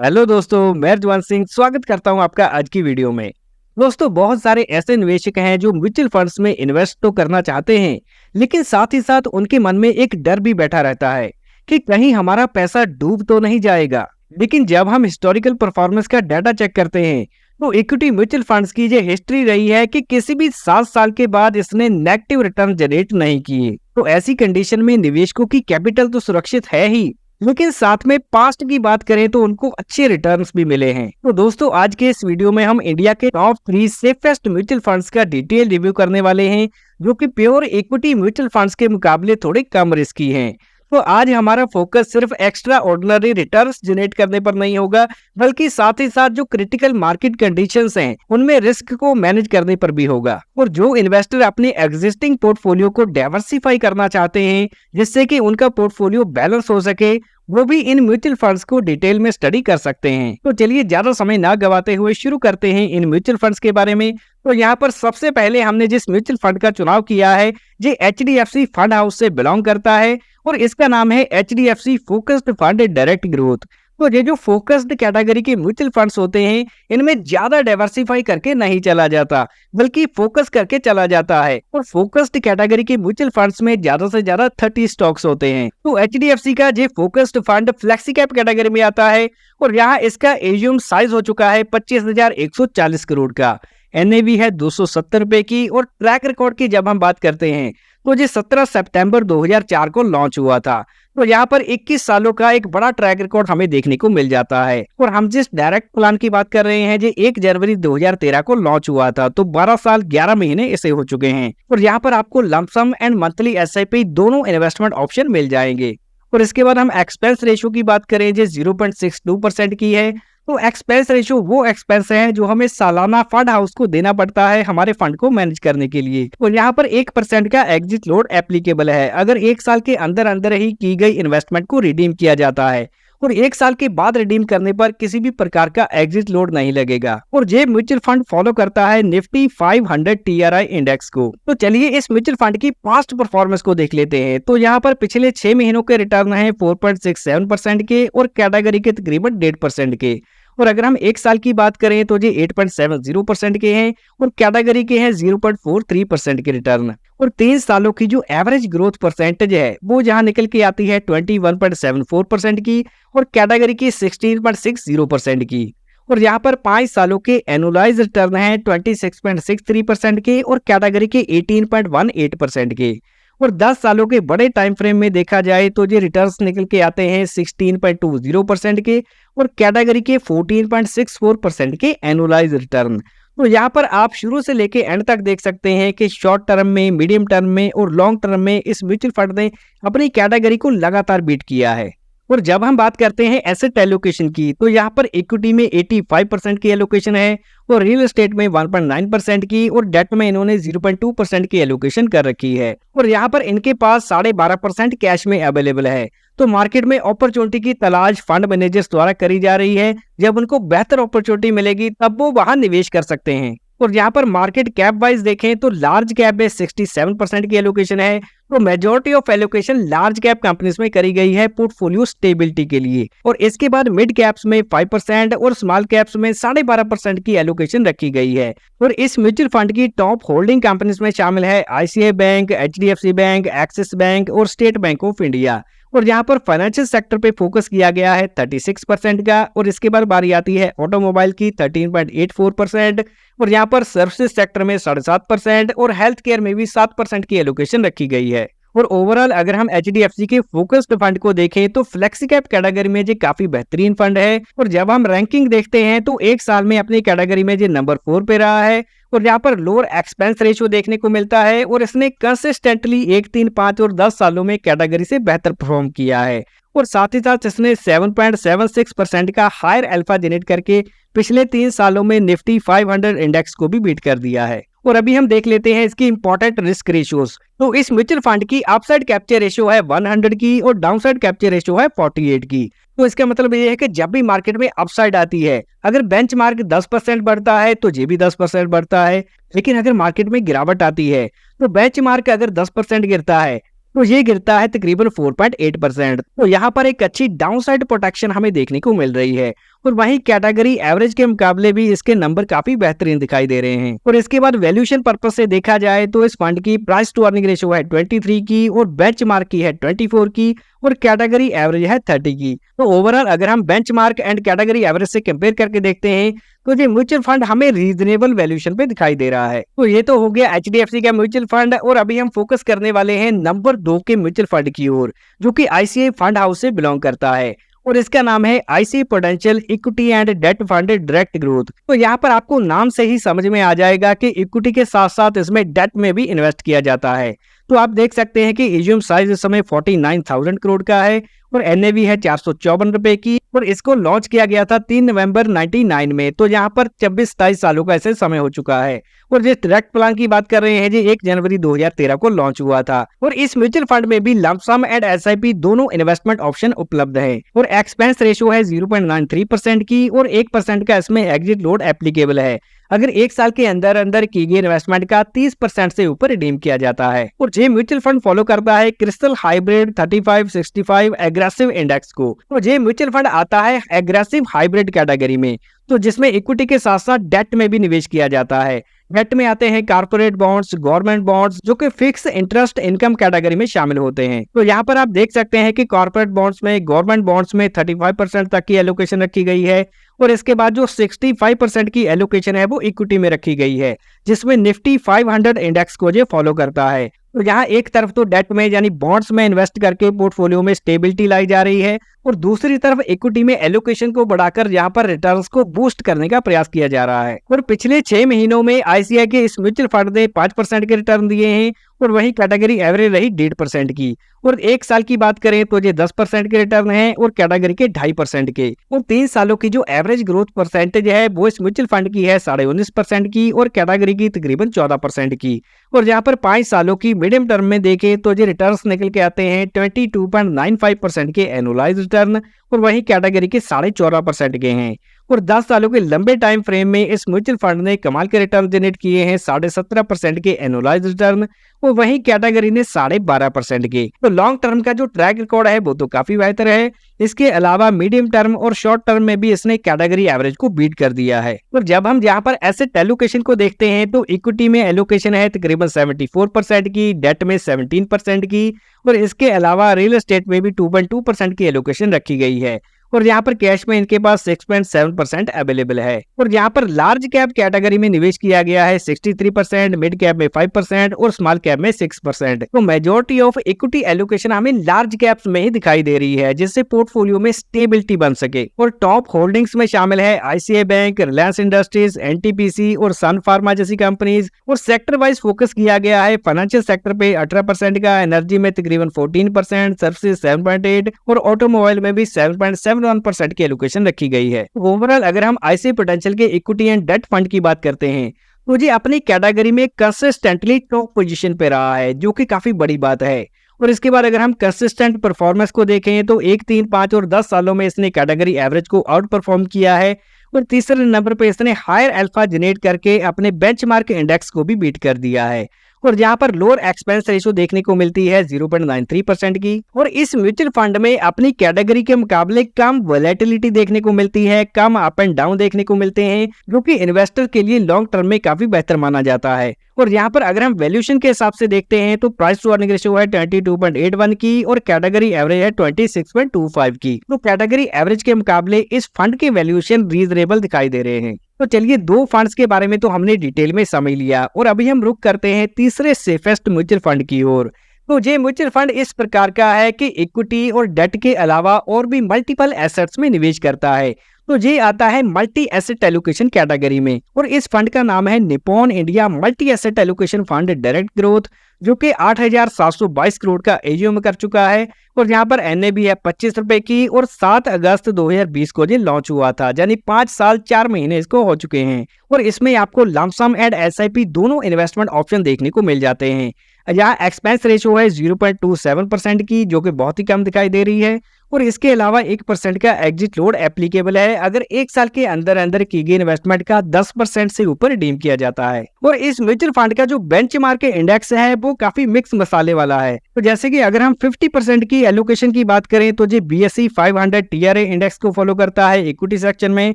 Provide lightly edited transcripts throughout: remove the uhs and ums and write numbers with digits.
Hello दोस्तों, मैं रजवान सिंह स्वागत करता हूं आपका आज की वीडियो में। दोस्तों, बहुत सारे ऐसे निवेशक हैं जो म्यूचुअल फंड्स में इन्वेस्ट तो करना चाहते हैं, लेकिन साथ ही साथ उनके मन में एक डर भी बैठा रहता है कि कहीं हमारा पैसा डूब तो नहीं जाएगा। लेकिन जब हम हिस्टोरिकल परफॉर्मेंस का डाटा चेक करते हैं तो इक्विटी म्यूचुअल फंड्स की ये हिस्ट्री रही है कि किसी भी 7 साल के बाद इसने नेगेटिव रिटर्न जनरेट नहीं किए। तो ऐसी कंडीशन में निवेशकों की कैपिटल तो सुरक्षित है ही, लेकिन साथ में पास्ट की बात करें तो उनको अच्छे रिटर्न्स भी मिले हैं। तो दोस्तों, आज के इस वीडियो में हम इंडिया के टॉप 3 सेफेस्ट म्यूचुअल फंड्स का डिटेल रिव्यू करने वाले हैं, जो कि प्योर इक्विटी म्यूचुअल फंड्स के मुकाबले थोड़े कम रिस्की हैं। तो आज हमारा फोकस सिर्फ एक्स्ट्रा ऑर्डिनरी रिटर्न्स जनरेट करने पर नहीं होगा, बल्कि साथ ही साथ जो क्रिटिकल मार्केट कंडीशंस हैं उनमें रिस्क को मैनेज करने पर भी होगा। और जो इन्वेस्टर अपने एग्जिस्टिंग पोर्टफोलियो को डाइवर्सिफाई करना चाहते हैं जिससे कि उनका पोर्टफोलियो बैलेंस हो सके, वो भी इन म्यूचुअल फंड्स को डिटेल में स्टडी कर सकते हैं। तो चलिए ज्यादा समय ना गवाते हुए शुरू करते हैं इन म्यूचुअल फंड्स के बारे में। तो यहाँ पर सबसे पहले हमने जिस म्यूचुअल फंड का चुनाव किया है ये HDFC फंड हाउस से बिलोंग करता है और इसका नाम है HDFC focused fund direct growth. तो ये जो फोकस्ड कैटेगरी के म्यूचुअल फंड्स होते हैं इनमें ज्यादा डाइवर्सिफाई करके नहीं चला जाता, बल्कि फोकस करके चला जाता है। और फोकस्ड कैटेगरी के म्यूचुअल फंड्स में ज्यादा से ज्यादा 30 स्टॉक्स होते हैं। तो HDFC का ये focused fund flexi cap category में आता है और यहाँ इसका एयूएम साइज हो चुका है 25,140 करोड़ का। NAV है 270 रुपए की। और ट्रैक रिकॉर्ड की जब हम बात करते हैं तो ये 17 सितंबर 2004 को लॉन्च हुआ था। तो यहाँ पर 21 सालों का एक बड़ा ट्रैक रिकॉर्ड हमें देखने को मिल जाता है। और हम जिस डायरेक्ट प्लान की बात कर रहे हैं ये 1 जनवरी 2013 को लॉन्च हुआ था, तो 12 साल 11 महीने इसे हो चुके हैं। और यहाँ पर आपको लमसम एंड मंथली SIP दोनों इन्वेस्टमेंट ऑप्शन मिल जाएंगे। और इसके बाद हम एक्सपेंस रेशियो की बात करें जो 0.62% की है। तो एक्सपेंस रेशियो वो एक्सपेंस है जो हमें सालाना फंड हाउस को देना पड़ता है हमारे फंड को मैनेज करने के लिए। और यहाँ पर 1% का एग्जिट लोड एप्लीकेबल है अगर 1 साल के अंदर अंदर ही की गई इन्वेस्टमेंट को रिडीम किया जाता है। और 1 साल के बाद रिडीम करने पर किसी भी प्रकार का एग्जिट लोड नहीं लगेगा। और ये म्यूचुअल फंड फॉलो करता है निफ्टी 500 TRI इंडेक्स को। तो चलिए इस म्यूचुअल फंड की पास्ट परफॉर्मेंस को देख लेते हैं। तो यहाँ पर पिछले 6 महीनों के रिटर्न है 4.67% के और कैटेगरी के तकरीबन 1.5% के। और अगर हम 1 साल की बात करें तो ये 8.70% के हैं और कैटेगरी के हैं 0.43% के रिटर्न। और 3 सालों की जो एवरेज ग्रोथ परसेंटेज है वो जहां निकल के आती है 21.74% की और कैटेगरी की 16.60% की। और यहाँ पर 5 सालों के एनुअलाइज रिटर्न है 26.63% के और कैटेगरी के 18.18% के। और 10 सालों के बड़े टाइम फ्रेम में देखा जाए तो ये रिटर्न्स निकल के आते हैं 16.20% के और कैटेगरी के 14.64% के एनुअलाइज रिटर्न। तो यहाँ पर आप शुरू से लेके एंड तक देख सकते हैं कि शॉर्ट टर्म में, मीडियम टर्म में और लॉन्ग टर्म में इस म्यूचुअल फंड ने अपनी कैटेगरी को लगातार बीट किया है। और जब हम बात करते हैं एसेट एलोकेशन की तो यहाँ पर इक्विटी में 85% की एलोकेशन है और रियल एस्टेट में 1.9% की और डेट में इन्होंने 0.2% की एलोकेशन कर रखी है। और यहाँ पर इनके पास 12.5% कैश में अवेलेबल है। तो मार्केट में अपॉर्चुनिटी की तलाश फंड मैनेजर्स द्वारा करी जा रही है। जब उनको बेहतर अपॉर्चुनिटी मिलेगी तब वो वहां निवेश कर सकते हैं। और यहाँ पर मार्केट कैप वाइज देखें तो लार्ज कैप में 67% की एलोकेशन है। तो majority of allocation large cap companies में करी गई है पोर्टफोलियो स्टेबिलिटी के लिए। और इसके बाद मिड कैप्स में 5% और स्मॉल कैप्स में 12.5% की एलोकेशन रखी गई है। और इस म्यूचुअल फंड की टॉप होल्डिंग कंपनीज में शामिल है ICICI bank, HDFC bank, axis bank और स्टेट बैंक ऑफ इंडिया। और यहाँ पर फाइनेंशियल सेक्टर पे फोकस किया गया है 36% का। और इसके बाद बारी आती है ऑटोमोबाइल की 13.84% और यहाँ पर सर्विसेज सेक्टर में 7.5% और हेल्थ केयर में भी 7% की एलोकेशन रखी गई है। और ओवरऑल अगर हम HDFC के फोकस्ड फंड को देखें तो फ्लेक्सी कैप कैटेगरी में ये काफी बेहतरीन फंड है। और जब हम रैंकिंग देखते हैं तो 1 साल में अपनी कैटेगरी में ये नंबर 4 पे रहा है। और यहाँ पर लोअर एक्सपेंस रेशियो देखने को मिलता है और इसने कंसिस्टेंटली 1, 3, 5 और 10 सालों में कैटेगरी से बेहतर परफॉर्म किया है। और साथ ही साथ इसने 7.76% का हायर अल्फा जनरेट करके पिछले 3 सालों में निफ्टी 500 इंडेक्स को भी बीट कर दिया है। और अभी हम देख लेते हैं इसकी इंपॉर्टेंट रिस्क रेशियोज। तो इस म्यूचुअल फंड की अपसाइड कैप्चर रेशियो है 100 की और डाउनसाइड कैप्चर रेशियो है 48 की। तो इसका मतलब ये है कि जब भी मार्केट में अपसाइड आती है, अगर बेंचमार्क 10% बढ़ता है तो ये भी 10% बढ़ता है। लेकिन अगर मार्केट में गिरावट आती है तो बेंचमार्क अगर 10% गिरता है तो ये गिरता है तकरीबन 4.8%। तो यहाँ पर एक अच्छी डाउनसाइड प्रोटेक्शन हमें देखने को मिल रही है। और वहीं कैटेगरी एवरेज के मुकाबले भी इसके नंबर काफी बेहतरीन दिखाई दे रहे हैं। और इसके बाद वैल्यूएशन पर्पज से देखा जाए तो इस फंड की प्राइस टू अर्निंग रेशियो है 23 की और बेंचमार्क की है 24 की और कैटेगरी एवरेज है 30 की। तो ओवरऑल अगर हम बेंचमार्क एंड कैटेगरी एवरेज से कंपेयर करके देखते हैं तो ये म्यूचुअल फंड हमें रीजनेबल वैल्यूएशन पे दिखाई दे रहा है। तो ये तो हो गया एचडीएफसी का म्यूचुअल फंड और अभी हम फोकस करने वाले हैं नंबर 2 के म्यूचुअल फंड की ओर, जो कि आईसीआई फंड हाउस से बिलोंग करता है और इसका नाम है ICI Prudential equity and debt fund direct growth. तो यहाँ पर आपको नाम से ही समझ में आ जाएगा कि इक्विटी के साथ साथ इसमें डेट में भी इन्वेस्ट किया जाता है। तो आप देख सकते हैं कि इश्यूम साइज इस समय 49,000 करोड़ का है और एनएवी है 454 रुपए की और इसको लॉन्च किया गया था 3 नवंबर 99 में। तो यहाँ पर 26-27 सालों का ऐसे समय हो चुका है। और जिस डायरेक्ट प्लान की बात कर रहे हैं जी 1 जनवरी 2013 को लॉन्च हुआ था और इस म्यूचुअल फंड में भी लंप सम एंड एसआईपी दोनों इन्वेस्टमेंट ऑप्शन उपलब्ध है और एक्सपेंस रेशियो है 0.93% की और 1% का इसमें एग्जिट लोड एप्लीकेबल है अगर 1 साल के अंदर अंदर की गई इन्वेस्टमेंट का 30% से ऊपर रिडीम किया जाता है। और ये म्यूचुअल फंड फॉलो करता है क्रिस्टल हाइब्रिड 35-65 एग्रेसिव इंडेक्स को। तो ये म्यूचुअल फंड आता है एग्रेसिव हाइब्रिड कैटेगरी में, तो जिसमें इक्विटी के साथ साथ डेट में भी निवेश किया जाता है। डेट में आते हैं कारपोरेट बॉन्ड्स, गवर्नमेंट बॉन्ड्स, जो कि फिक्स इंटरेस्ट इनकम कैटेगरी में शामिल होते हैं। तो यहाँ पर आप देख सकते हैं कि कॉर्पोरेट बॉन्ड्स में, गवर्नमेंट बॉन्ड्स में 35% तक की एलोकेशन रखी गई है और इसके बाद जो 65% की एलोकेशन है वो इक्विटी में रखी गई है, जिसमें निफ्टी 500 इंडेक्स को जो फॉलो करता है। तो यहाँ एक तरफ तो डेट में यानी बॉन्ड्स में इन्वेस्ट करके पोर्टफोलियो में स्टेबिलिटी लाई जा रही है और दूसरी तरफ इक्विटी में एलोकेशन को बढ़ाकर यहाँ पर रिटर्न्स को बूस्ट करने का प्रयास किया जा रहा है। और पिछले 6 महीनों में आईसीआई के इस म्यूचुअल फंड ने 5% के रिटर्न दिए हैं और वही कैटेगरी एवरेज रही 1.5% की। और 1 साल की बात करें तो ये 10% के रिटर्न है और कैटेगरी के 2.5% के। और 3 सालों की जो एवरेज ग्रोथ परसेंटेज है वो इस म्यूचुअल फंड की है 19.5% की और कैटेगरी की तकरीबन 14% की। और यहाँ पर 5 सालों की मीडियम टर्म में देखें तो ये रिटर्न्स निकल के आते हैं 22.95% के एनुअलाइज्ड रिटर्न और वही कैटेगरी के 14.5% के हैं। और 10 सालों के लंबे टाइम फ्रेम में इस म्यूचुअल फंड ने कमाल के रिटर्न जनरेट किए हैं 17.5% के एनुअलाइज्ड रिटर्न और वही कैटेगरी ने 12.5% के। तो लॉन्ग टर्म का जो ट्रैक रिकॉर्ड है वो तो काफी बेहतर है। इसके अलावा मीडियम टर्म और शॉर्ट टर्म में भी इसने कैटेगरी एवरेज को बीट कर दिया है। और जब हम यहाँ पर एसेट एलोकेशन को देखते हैं तो इक्विटी में एलोकेशन है तकरीबन 74% की, डेट में 17% की और इसके अलावा रियल एस्टेट में भी 2.2% की एलोकेशन रखी गई है। और यहाँ पर कैश में इनके पास 6.7% अवेलेबल है। और यहाँ पर लार्ज कैप कैटेगरी में निवेश किया गया है 63%, मिड कैप में 5% और स्मॉल कैप में 6%। तो मेजॉरिटी ऑफ इक्विटी एलोकेशन हमें लार्ज कैप्स में ही दिखाई दे रही है, जिससे पोर्टफोलियो में स्टेबिलिटी बन सके। और टॉप होल्डिंग्स में शामिल है ICI bank, Reliance industries, NTPC और सन फार्मा जैसी कंपनीज। और सेक्टर वाइज फोकस किया गया है फाइनेंशियल सेक्टर पे 18% का, एनर्जी में तकरीबन 14%, सर्विसेज 7.8 और ऑटोमोबाइल में भी 7.71% की एलोकेशन रखी गई है। ओवरऑल अगर हम आईसीआई प्रूडेंशियल के इक्विटी एंड डेट फंड की बात करते हैं तो ये अपनी कैटेगरी में कंसिस्टेंटली टॉप पोजीशन पे रहा है, जो कि काफी बड़ी बात है। और इसके बाद अगर हम कंसिस्टेंट परफॉर्मेंस को देखें तो 1, 3, 5 और 10 सालों में इसने कैटेगरी एवरेज को आउट परफॉर्म किया है और तीसरे नंबर पे इसने हायर अल्फा जनरेट करके अपने बेंचमार्क इंडेक्स को भी बीट कर दिया है। और यहाँ पर लोअर एक्सपेंस रेशियो देखने को मिलती है 0.93% की। और इस म्यूचुअल फंड में अपनी कैटेगरी के मुकाबले कम वोलेटिलिटी देखने को मिलती है, कम अप एंड डाउन देखने को मिलते हैं, जो कि इन्वेस्टर के लिए लॉन्ग टर्म में काफी बेहतर माना जाता है। और यहाँ पर अगर हम वैल्यूएशन के हिसाब से देखते हैं तो प्राइस टू अर्निंग रेशियो है 22.81 की और कैटेगरी एवरेज है 26.25 की। तो कैटेगरी एवरेज के मुकाबले इस फंड के वैल्यूएशन रीजनेबल दिखाई दे रहे हैं। तो चलिए 2 फंड्स के बारे में तो हमने डिटेल में समझ लिया और अभी हम रुक करते हैं तीसरे सेफेस्ट म्यूचुअल फंड की ओर। तो ये म्यूचुअल फंड इस प्रकार का है कि इक्विटी और डेट के अलावा और भी मल्टीपल एसेट्स में निवेश करता है। तो ये आता है मल्टी एसेट एलोकेशन कैटेगरी में और इस फंड का नाम है Nippon India multi asset allocation fund direct growth, जो कि 8,722 करोड़ का एजीएम कर चुका है। और यहाँ पर एनएबी है 25 रुपए की और 7 अगस्त 2020 को ये लॉन्च हुआ था, यानी 5 साल 4 महीने इसको हो चुके हैं। और इसमें आपको लंप सम एंड एसआईपी दोनों इन्वेस्टमेंट ऑप्शन देखने को मिल जाते हैं। यहाँ एक्सपेंस रेशियो है 0.27% की, जो कि बहुत ही कम दिखाई दे रही है। और इसके अलावा 1% का एग्जिट लोड एप्लीकेबल है अगर 1 साल के अंदर अंदर की गई इन्वेस्टमेंट का 10% से ऊपर रिडीम किया जाता है। और इस म्यूचुअल फंड का जो बेंचमार्क इंडेक्स है वो काफी मिक्स मसाले वाला है। तो जैसे कि अगर हम 50% की एलोकेशन की बात करें तो ये BSE 500 TRA इंडेक्स को फॉलो करता है इक्विटी सेक्शन में।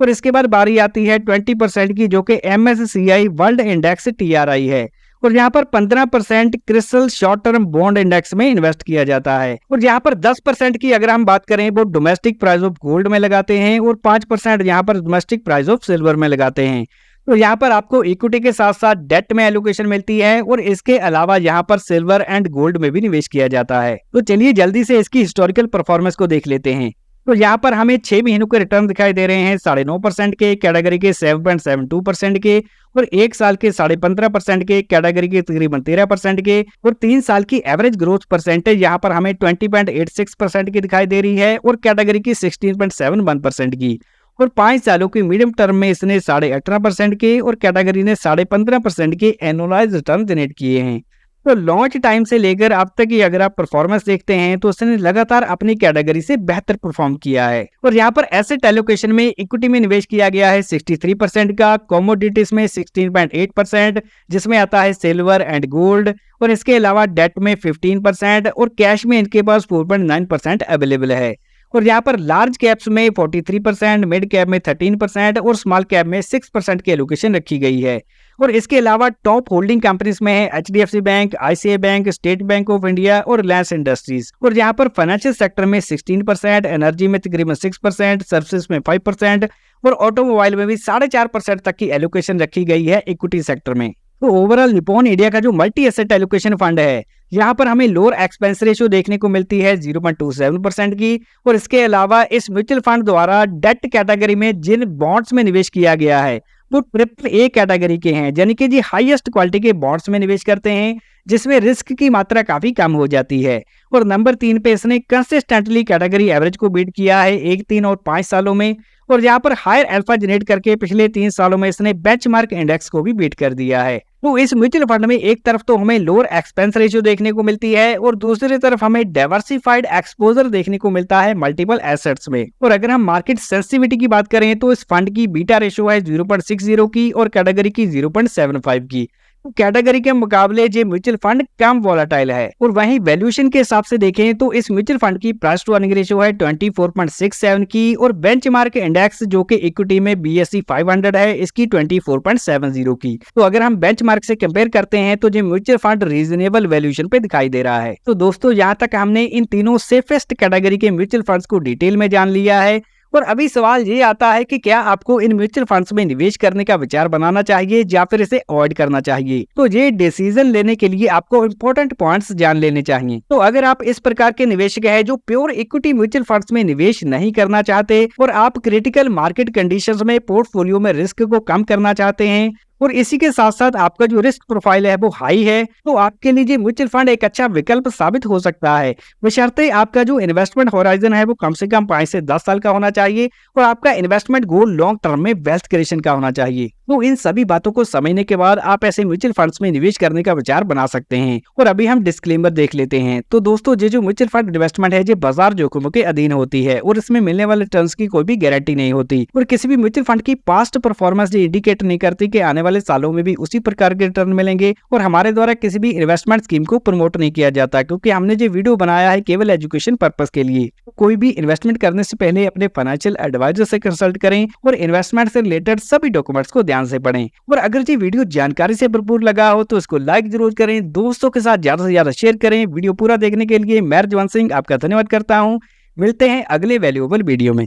और इसके बाद बारी आती है 20% की, जो कि MSCI वर्ल्ड इंडेक्स TRI है। और यहाँ पर 15% crystal short term bond index में इन्वेस्ट किया जाता है। और यहाँ पर 10% की अगर हम बात करें वो डोमेस्टिक प्राइस ऑफ गोल्ड में लगाते हैं और 5% यहाँ पर डोमेस्टिक प्राइस ऑफ सिल्वर में लगाते हैं। तो यहाँ पर आपको इक्विटी के साथ साथ डेट में एलोकेशन मिलती है और इसके अलावा यहाँ पर सिल्वर एंड गोल्ड में भी निवेश किया जाता है। तो चलिए जल्दी से इसकी हिस्टोरिकल परफॉर्मेंस को देख लेते हैं। तो यहाँ पर हमें 6 महीनों के रिटर्न दिखाई दे रहे हैं 9.5% के, कैटेगरी के 7.72% के, और 1 साल के 15.5% के, कैटेगरी के तकरीबन 13% के, और 3 साल की एवरेज ग्रोथ परसेंटेज यहाँ पर हमें 20.86% की दिखाई दे रही है और कैटेगरी की 16.71% की। और 5 सालों की मीडियम टर्म में इसने 18.5% के और कैटेगरी ने 15.5% के एनुअलाइज रिटर्न जनरेट किए हैं। तो लॉन्च टाइम से लेकर अब तक की अगर आप परफॉर्मेंस देखते हैं तो उसने लगातार अपनी कैटेगरी से बेहतर परफॉर्म किया है। और यहाँ पर एसेट एलोकेशन में इक्विटी में निवेश किया गया है 63% का, कमोडिटीज में 16.8%, जिसमें आता है सिल्वर एंड गोल्ड, और इसके अलावा डेट में 15% और कैश में इनके पास 4.9% अवेलेबल है। और यहाँ पर लार्ज कैप्स में 43%, मिड कैप में 13% और स्मॉल कैप में 6% की एलोकेशन रखी गई है। और इसके अलावा टॉप होल्डिंग कंपनीज में है HDFC bank, ICICI bank, state bank of India और रिलायंस इंडस्ट्रीज। और यहाँ पर फाइनेंशियल सेक्टर में 16%, एनर्जी में तकरीबन 6%, सर्विसेज में 5% और ऑटोमोबाइल में भी 4.5% तक की एलोकेशन रखी गई है इक्विटी सेक्टर में। तो ओवरऑल निप्पॉन इंडिया का जो मल्टी एसेट एलोकेशन फंड है, यहाँ पर हमें लोअर एक्सपेंस रेशियो देखने को मिलती है 0.27% की। और इसके अलावा इस म्यूचुअल फंड द्वारा डेट कैटेगरी में जिन बॉन्ड्स में निवेश किया गया है वो AAA कैटेगरी के हैं, यानी कि जी हाईएस्ट क्वालिटी के बॉन्ड्स में निवेश करते हैं, जिसमें रिस्क की मात्रा काफी कम हो जाती है। और नंबर 3 पे इसने कंसिस्टेंटली कैटेगरी एवरेज को बीट किया है 1, 3 और 5 सालों में। और यहाँ पर हायर अल्फा जनरेट करके पिछले 3 सालों में इसने बेंचमार्क इंडेक्स को भी बीट कर दिया है। तो इस म्यूचुअल फंड में एक तरफ तो हमें लोअर एक्सपेंस रेशियो देखने को मिलती है और दूसरी तरफ हमें डाइवर्सिफाइड एक्सपोजर देखने को मिलता है मल्टीपल एसेट्स में। और अगर हम मार्केट सेंसिटिविटी की बात करें तो इस फंड की बीटा रेशियो है 0.60 की और कैटेगरी की 0.75 की। कैटेगरी के मुकाबले ये म्यूचुअल फंड कम वोलेटाइल है। और वहीं वैल्यूएशन के हिसाब से देखें तो इस म्यूचुअल फंड की प्राइस टू अर्निंग रेशियो है 24.67 की और बेंचमार्क इंडेक्स जो कि इक्विटी में BSE 500 है इसकी 24.70 की। तो अगर हम बेंचमार्क से कंपेयर करते हैं तो ये म्यूचुअल फंड रीजनेबल वैल्यूएशन पे दिखाई दे रहा है। तो दोस्तों यहाँ तक हमने इन तीनों सेफेस्ट कैटेगरी के म्यूचुअल फंड्स को डिटेल में जान लिया है। और अभी सवाल ये आता है कि क्या आपको इन म्यूचुअल फंड्स में निवेश करने का विचार बनाना चाहिए या फिर इसे अवॉइड करना चाहिए। तो ये डिसीजन लेने के लिए आपको इंपॉर्टेंट पॉइंट्स जान लेने चाहिए। तो अगर आप इस प्रकार के निवेशक हैं जो प्योर इक्विटी म्यूचुअल फंड्स में निवेश नहीं करना चाहते और आप क्रिटिकल मार्केट कंडीशंस में पोर्टफोलियो में रिस्क को कम करना चाहते हैं और इसी के साथ साथ आपका जो रिस्क प्रोफाइल है वो हाई है, तो आपके लिए म्यूचुअल फंड एक अच्छा विकल्प साबित हो सकता है, बशर्ते आपका जो इन्वेस्टमेंट होराइजन है वो कम से कम 5 से 10 साल का होना चाहिए और आपका इन्वेस्टमेंट गोल लॉन्ग टर्म में वेल्थ क्रिएशन का होना चाहिए। तो इन सभी बातों को समझने के बाद आप ऐसे म्यूचुअल फंड्स में निवेश करने का विचार बना सकते हैं। और अभी हम डिस्क्लेमर देख लेते हैं। तो दोस्तों ये जो म्यूचुअल फंड इन्वेस्टमेंट है ये बाजार जोखिमों के अधीन होती है और इसमें मिलने वाले रिटर्न्स की कोई भी गारंटी नहीं होती और किसी भी म्यूचुअल फंड की पास्ट परफॉर्मेंस ये इंडिकेट नहीं करती कि आने वाले सालों में भी उसी प्रकार के रिटर्न मिलेंगे। और हमारे द्वारा किसी भी इन्वेस्टमेंट स्कीम को प्रमोट नहीं किया जाता क्योंकि हमने जो वीडियो बनाया है केवल एजुकेशन पर्पस के लिए। कोई भी इन्वेस्टमेंट करने से पहले अपने फाइनेंशियल एडवाइजर से कंसल्ट करें और इन्वेस्टमेंट से रिलेटेड सभी डॉक्यूमेंट्स को ध्यान से पढ़ें। और अगर ये वीडियो जानकारी से भरपूर लगा हो तो इसको लाइक जरूर करें, दोस्तों के साथ ज्यादा से ज्यादा शेयर करें। वीडियो पूरा देखने के लिए मैं रजवान सिंह आपका धन्यवाद करता हूँ। मिलते हैं अगले वैल्यूएबल वीडियो में।